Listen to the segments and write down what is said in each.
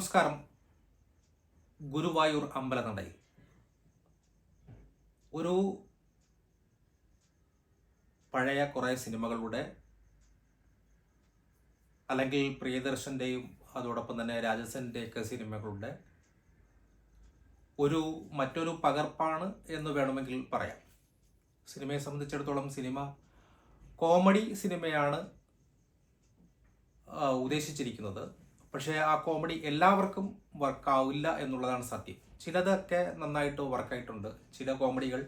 നമസ്കാരം. ഗുരുവായൂർ അമ്പലനടയിൽ ഒരു പഴയ കുറേ സിനിമകളുടെ അല്ലെങ്കിൽ പ്രിയദർശൻ്റെയും അതോടൊപ്പം തന്നെ രാജസൻ്റെയൊക്കെ സിനിമകളുടെ മറ്റൊരു പകർപ്പാണ് എന്ന് വേണമെങ്കിൽ പറയാം. സിനിമയെ സംബന്ധിച്ചിടത്തോളം സിനിമ കോമഡി സിനിമയാണ് ഉദ്ദേശിച്ചിരിക്കുന്നത്. പക്ഷേ ആ കോമഡി എല്ലാവർക്കും വർക്കാവില്ല എന്നുള്ളതാണ് സത്യം. ചിലതൊക്കെ നന്നായിട്ട് വർക്കായിട്ടുണ്ട്. ചില കോമഡികൾ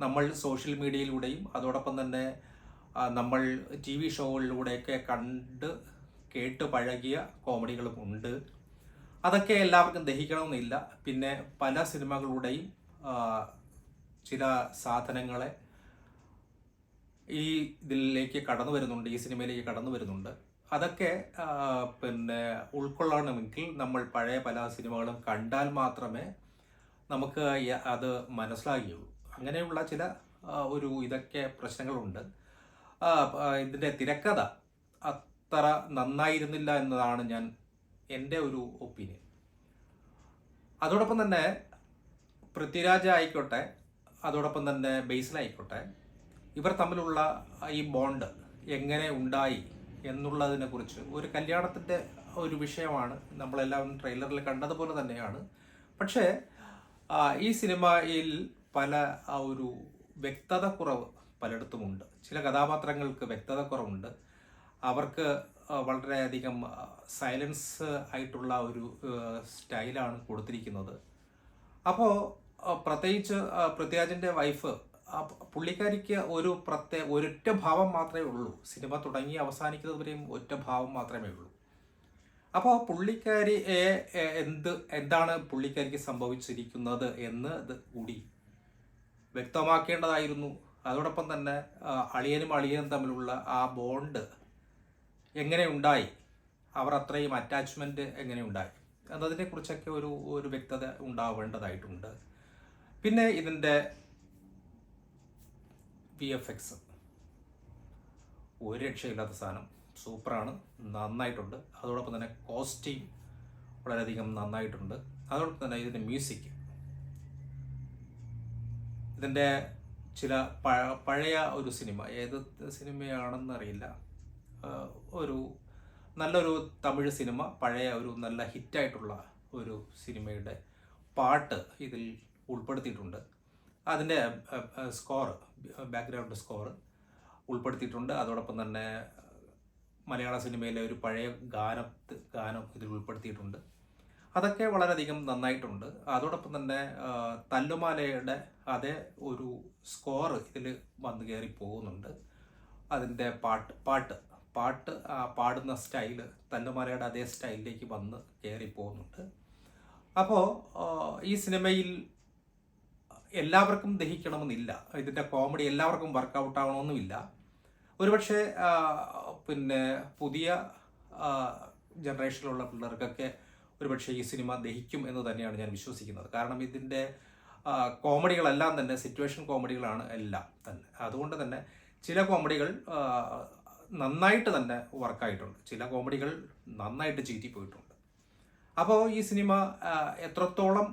നമ്മൾ സോഷ്യൽ മീഡിയയിലൂടെയും അതോടൊപ്പം തന്നെ നമ്മൾ ടി വി ഷോകളിലൂടെയൊക്കെ കണ്ട് കേട്ട് പഴകിയ കോമഡികളും ഉണ്ട്. അതൊക്കെ എല്ലാവർക്കും ദഹിക്കണമെന്നില്ല. പിന്നെ പല സിനിമകളുടെയും ചില സാധനങ്ങളെ ഇതിലേക്ക് കടന്നു വരുന്നുണ്ട്, ഈ സിനിമയിലേക്ക് കടന്നു വരുന്നുണ്ട്. അതൊക്കെ ഉൾക്കൊള്ളണമെങ്കിൽ നമ്മൾ പഴയ പല സിനിമകളും കണ്ടാൽ മാത്രമേ നമുക്ക് അത് മനസ്സിലാകുകയുള്ളൂ. അങ്ങനെയുള്ള ചില ഇതൊക്കെ പ്രശ്നങ്ങളുണ്ട്. ഇതിൻ്റെ തിരക്കഥ അത്ര നന്നായിരുന്നില്ല എന്നതാണ് എൻ്റെ ഒരു ഒപ്പീനിയൻ. അതോടൊപ്പം തന്നെ പൃഥ്വിരാജ് ആയിക്കോട്ടെ, അതോടൊപ്പം തന്നെ ബേസിലായിക്കോട്ടെ, ഇവർ തമ്മിലുള്ള ഈ ബോണ്ട് എങ്ങനെ ഉണ്ടായി എന്നുള്ളതിനെ കുറിച്ച് ഒരു കല്യാണത്തിൻ്റെ ഒരു വിഷയമാണ്. നമ്മളെല്ലാം ട്രെയിലറിൽ കണ്ടതുപോലെ തന്നെയാണ്. പക്ഷേ ഈ സിനിമയിൽ പല ഒരു വ്യക്തത കുറവ് പലയിടത്തുമുണ്ട്. ചില കഥാപാത്രങ്ങൾക്ക് വ്യക്തത കുറവുണ്ട്. അവർക്ക് വളരെയധികം സൈലൻസ് ആയിട്ടുള്ള ഒരു സ്റ്റൈലാണ് കൊടുത്തിരിക്കുന്നത്. അപ്പോൾ പ്രത്യേകിച്ച് പൃഥ്വിരാജിൻ്റെ വൈഫ്, പുള്ളിക്കാരിക്ക് ഒരൊറ്റ ഭാവം മാത്രമേ ഉള്ളൂ. സിനിമ തുടങ്ങി അവസാനിക്കുന്നത് വരെയും ഒറ്റ ഭാവം മാത്രമേ ഉള്ളൂ. അപ്പോൾ പുള്ളിക്കാരി എന്താണ് പുള്ളിക്കാരിക്ക് സംഭവിച്ചിരിക്കുന്നത് എന്ന് കൂടി വ്യക്തമാക്കേണ്ടതായിരുന്നു. അതോടൊപ്പം തന്നെ അളിയനും തമ്മിലുള്ള ആ ബോണ്ട് എങ്ങനെ ഉണ്ടായി, അവർ അത്രയും അറ്റാച്ച്മെൻറ്റ് എങ്ങനെ ഉണ്ടായി എന്നതിനെക്കുറിച്ചൊക്കെ ഒരു വ്യക്തത ഉണ്ടാവേണ്ടതായിട്ടുണ്ട്. പിന്നെ ഇതിൻ്റെ VFX ഒരു രക്ഷയില്ലാത്ത സാധനം, സൂപ്പറാണ്, നന്നായിട്ടുണ്ട്. അതോടൊപ്പം തന്നെ കോസ്റ്റ്യൂം വളരെയധികം നന്നായിട്ടുണ്ട്. അതോടൊപ്പം തന്നെ ഇതിൻ്റെ മ്യൂസിക്, ഇതിൻ്റെ ചില പഴയ ഒരു സിനിമ, ഏത് സിനിമയാണെന്നറിയില്ല, നല്ലൊരു തമിഴ് സിനിമ, പഴയ നല്ല ഹിറ്റായിട്ടുള്ള ഒരു സിനിമയുടെ പാട്ട് ഇതിൽ ഉൾപ്പെടുത്തിയിട്ടുണ്ട്. അതിൻ്റെ ബാക്ക്ഗ്രൗണ്ട് സ്കോർ ഉൾപ്പെടുത്തിയിട്ടുണ്ട്. അതോടൊപ്പം തന്നെ മലയാള സിനിമയിലെ ഒരു പഴയ ഗാനം ഇതിൽ ഉൾപ്പെടുത്തിയിട്ടുണ്ട്. അതൊക്കെ വളരെയധികം നന്നായിട്ടുണ്ട്. അതോടൊപ്പം തന്നെ തല്ലുമാലയുടെ അതേ ഒരു സ്കോർ ഇതിൽ വന്ന് കയറി പോകുന്നുണ്ട്. അതിൻ്റെ പാട്ട് പാടുന്ന സ്റ്റൈല് തല്ലുമാലയുടെ അതേ സ്റ്റൈലിലേക്ക് വന്ന് കയറി പോകുന്നുണ്ട്. അപ്പോൾ ഈ സിനിമയിൽ എല്ലാവർക്കും ദഹിക്കണമെന്നില്ല. ഇതിൻ്റെ കോമഡി എല്ലാവർക്കും വർക്കൗട്ട് ആവണമെന്നുമില്ല. ഒരുപക്ഷെ പുതിയ ജനറേഷനിലുള്ള പിള്ളേർക്കൊക്കെ ഒരുപക്ഷെ ഈ സിനിമ ദഹിക്കും എന്ന് തന്നെയാണ് ഞാൻ വിശ്വസിക്കുന്നത്. കാരണം ഇതിൻ്റെ കോമഡികളെല്ലാം തന്നെ സിറ്റുവേഷൻ കോമഡികളാണ് എല്ലാം തന്നെ. അതുകൊണ്ട് തന്നെ ചില കോമഡികൾ നന്നായിട്ട് തന്നെ വർക്കായിട്ടുണ്ട്, ചില കോമഡികൾ നന്നായിട്ട് ചീറ്റിപ്പോയിട്ടുണ്ട്. അപ്പോൾ ഈ സിനിമ എത്രത്തോളം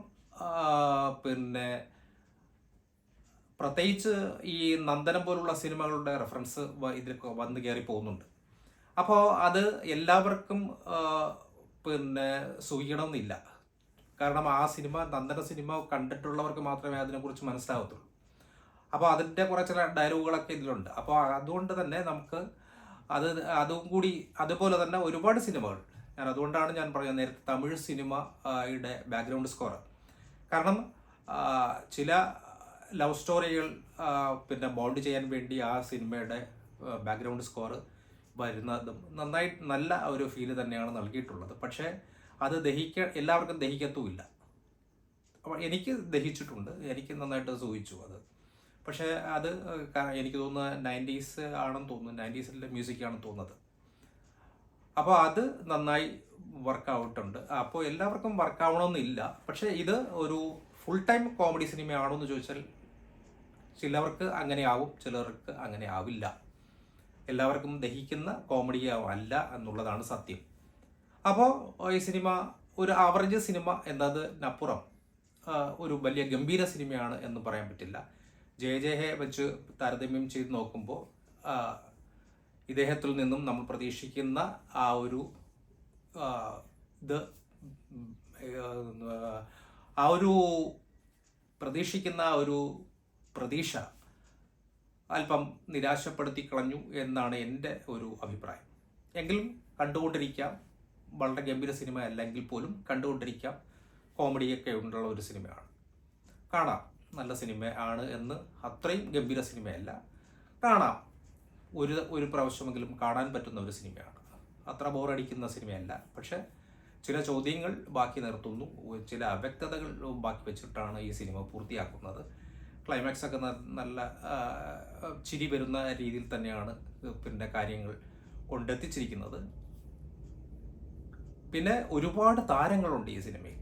പ്രത്യേകിച്ച് ഈ നന്ദനം പോലുള്ള സിനിമകളുടെ റെഫറൻസ് ഇതിൽ വന്ന് കയറി പോകുന്നുണ്ട്. അപ്പോൾ അത് എല്ലാവർക്കും സൂഹിക്കണമെന്നില്ല. കാരണം ആ സിനിമ, നന്ദന സിനിമ കണ്ടിട്ടുള്ളവർക്ക് മാത്രമേ അതിനെക്കുറിച്ച് മനസ്സിലാകത്തുള്ളൂ. അപ്പോൾ അതിൻ്റെ കുറേ ചില ഡയലോഗുകളൊക്കെ ഇതിലുണ്ട്. അപ്പോൾ അതുകൊണ്ട് തന്നെ നമുക്ക് അതും കൂടി, അതുപോലെ തന്നെ ഒരുപാട് സിനിമകൾ, അതുകൊണ്ടാണ് ഞാൻ പറയുന്നത് നേരത്തെ തമിഴ് സിനിമയുടെ ബാക്ക്ഗ്രൗണ്ട് സ്കോർ. കാരണം ചില ലവ് സ്റ്റോറികൾ ബോണ്ട് ചെയ്യാൻ വേണ്ടി ആ സിനിമയുടെ ബാക്ക്ഗ്രൗണ്ട് സ്കോർ വരുന്നതും നല്ല ഒരു ഫീല് തന്നെയാണ് നൽകിയിട്ടുള്ളത്. പക്ഷേ അത് എല്ലാവർക്കും ദഹിക്കത്തുമില്ല. അപ്പോൾ എനിക്ക് ദഹിച്ചിട്ടുണ്ട്, എനിക്ക് നന്നായിട്ട് സൂഹിച്ചു അത്. പക്ഷേ അത് എനിക്ക് തോന്നുന്നത് 90s ആണെന്ന് തോന്നുന്നു, 90s മ്യൂസിക്കാണെന്ന് തോന്നുന്നത്. അപ്പോൾ അത് നന്നായി വർക്കൗട്ടുണ്ട്. അപ്പോൾ എല്ലാവർക്കും വർക്കാവണമെന്നില്ല. പക്ഷേ ഇത് ഒരു ഫുൾ ടൈം കോമഡി സിനിമയാണോ എന്ന് ചോദിച്ചാൽ ചിലവർക്ക് അങ്ങനെ ആവും, ചിലർക്ക് അങ്ങനെ ആവില്ല. എല്ലാവർക്കും ദഹിക്കുന്ന കോമഡി അല്ല എന്നുള്ളതാണ് സത്യം. അപ്പോൾ ഈ സിനിമ ഒരു ആവറേജ് സിനിമ എന്നതിനപ്പുറം ഒരു വലിയ ഗംഭീര സിനിമയാണ് എന്ന് പറയാൻ പറ്റില്ല. ജയ ജയഹെ വെച്ച് താരതമ്യം ചെയ്ത് നോക്കുമ്പോൾ ഇദ്ദേഹത്തിൽ നിന്നും നമ്മൾ പ്രതീക്ഷിക്കുന്ന ആ ഒരു ഇത് ആ ഒരു പ്രതീക്ഷിക്കുന്ന ഒരു പ്രതീക്ഷ അല്പം നിരാശപ്പെടുത്തി കളഞ്ഞു എന്നാണ് എൻ്റെ ഒരു അഭിപ്രായം. എങ്കിലും കണ്ടുകൊണ്ടിരിക്കാം, വളരെ ഗംഭീര സിനിമ അല്ലെങ്കിൽ പോലും കണ്ടുകൊണ്ടിരിക്കാം, കോമഡിയൊക്കെ ഉള്ള ഒരു സിനിമയാണ്, കാണാം. നല്ല സിനിമ ആണ് എന്ന് അത്രയും ഗംഭീര സിനിമയല്ല, കാണാം, ഒരു പ്രാവശ്യമെങ്കിലും കാണാൻ പറ്റുന്ന ഒരു സിനിമയാണ്. അത്ര ബോറടിക്കുന്ന സിനിമയല്ല. പക്ഷെ ചില ചോദ്യങ്ങൾ ബാക്കി നിർത്തുന്നു, ചില അവ്യക്തതകൾ ബാക്കി വെച്ചിട്ടാണ് ഈ സിനിമ പൂർത്തിയാക്കുന്നത്. ക്ലൈമാക്സ് ഒക്കെ നല്ല ചിരി വരുന്ന രീതിയിൽ തന്നെയാണ് പിന്നെ കാര്യങ്ങൾ കൊണ്ടെത്തിച്ചിരിക്കുന്നത്. പിന്നെ ഒരുപാട് താരങ്ങളുണ്ട് ഈ സിനിമയിൽ,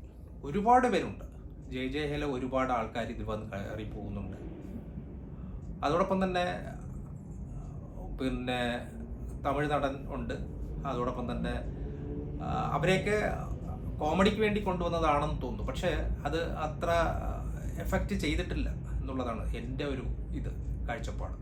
ഒരുപാട് പേരുണ്ട്. ജയ ജയഹേല ഒരുപാട് ആൾക്കാർ ഇതിൽ വന്ന് കയറി പോകുന്നുണ്ട്. അതോടൊപ്പം തന്നെ പിന്നെ തമിഴ് നടൻ ഉണ്ട്. അതോടൊപ്പം തന്നെ അവരെയൊക്കെ കോമഡിക്ക് വേണ്ടി കൊണ്ടുവന്നതാണെന്ന് തോന്നുന്നു. പക്ഷേ അത് അത്ര എഫക്റ്റ് ചെയ്തിട്ടില്ല എന്നുള്ളതാണ് എൻ്റെ ഒരു കാഴ്ചപ്പാട്.